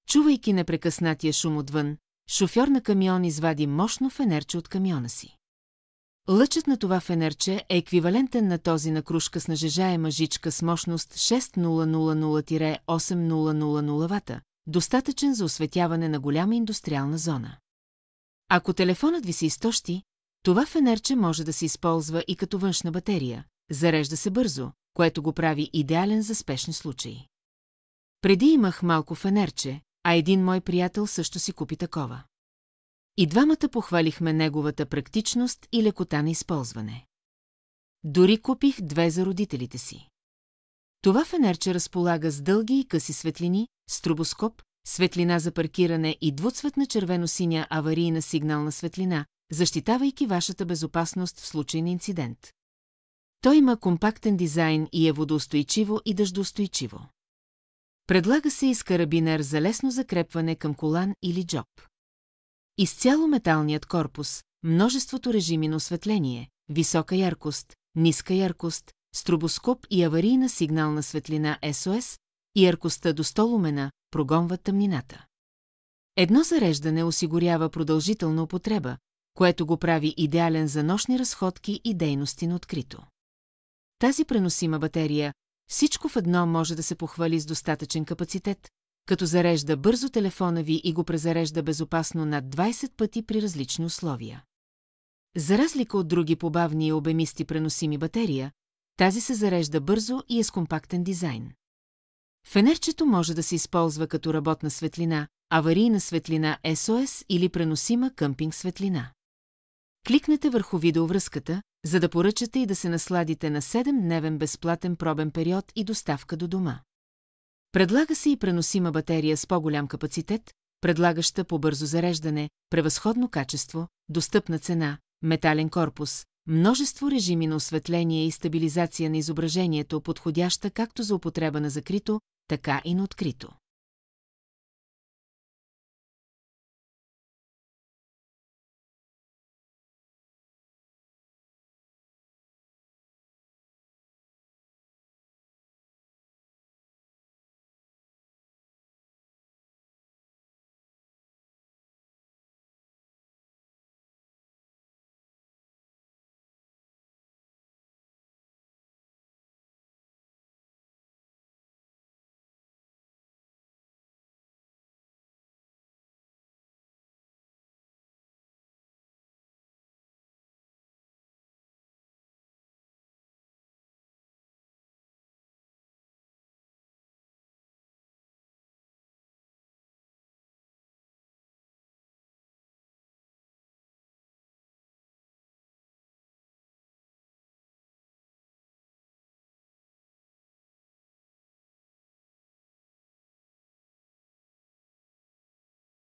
Чувайки непрекъснатия шум отвън, шофьор на камион извади мощно фенерче от камиона си. Лъчът на това фенерче е еквивалентен на този на крушка с нажежаема жичка с мощност 6000-8000 вата, достатъчен за осветяване на голяма индустриална зона. Ако телефонът ви се изтощи, това фенерче може да се използва и като външна батерия, зарежда се бързо, което го прави идеален за спешни случаи. Преди имах малко фенерче, а един мой приятел също си купи такова. И двамата похвалихме неговата практичност и лекота на използване. Дори купих 2 за родителите си. Това фенерче разполага с дълги и къси светлини, стробоскоп, светлина за паркиране и двуцветна червено-синя аварийна сигнална светлина, защитавайки вашата безопасност в случай на инцидент. Той има компактен дизайн и е водоустойчиво и дъждоустойчиво. Предлага се и с карабинер за лесно закрепване към колан или джоб. Изцяло металният корпус, множеството режими на осветление, висока яркост, ниска яркост, стробоскоп и аварийна сигнална светлина SOS и яркостта до 100 лумена прогонват тъмнината. Едно зареждане осигурява продължителна употреба, което го прави идеален за нощни разходки и дейности на открито. Тази преносима батерия, всичко в едно може да се похвали с достатъчен капацитет, като зарежда бързо телефона ви и го презарежда безопасно над 20 пъти при различни условия. За разлика от други побавни и обемисти преносими батерия, тази се зарежда бързо и е с компактен дизайн. Фенерчето може да се използва като работна светлина, аварийна светлина SOS или преносима къмпинг светлина. Кликнете върху видеовръзката, за да поръчате и да се насладите на 7-дневен безплатен пробен период и доставка до дома. Предлага се и преносима батерия с по-голям капацитет, предлагаща по-бързо зареждане, превъзходно качество, достъпна цена, метален корпус, множество режими на осветление и стабилизация на изображението, подходяща както за употреба на закрито, така и на открито.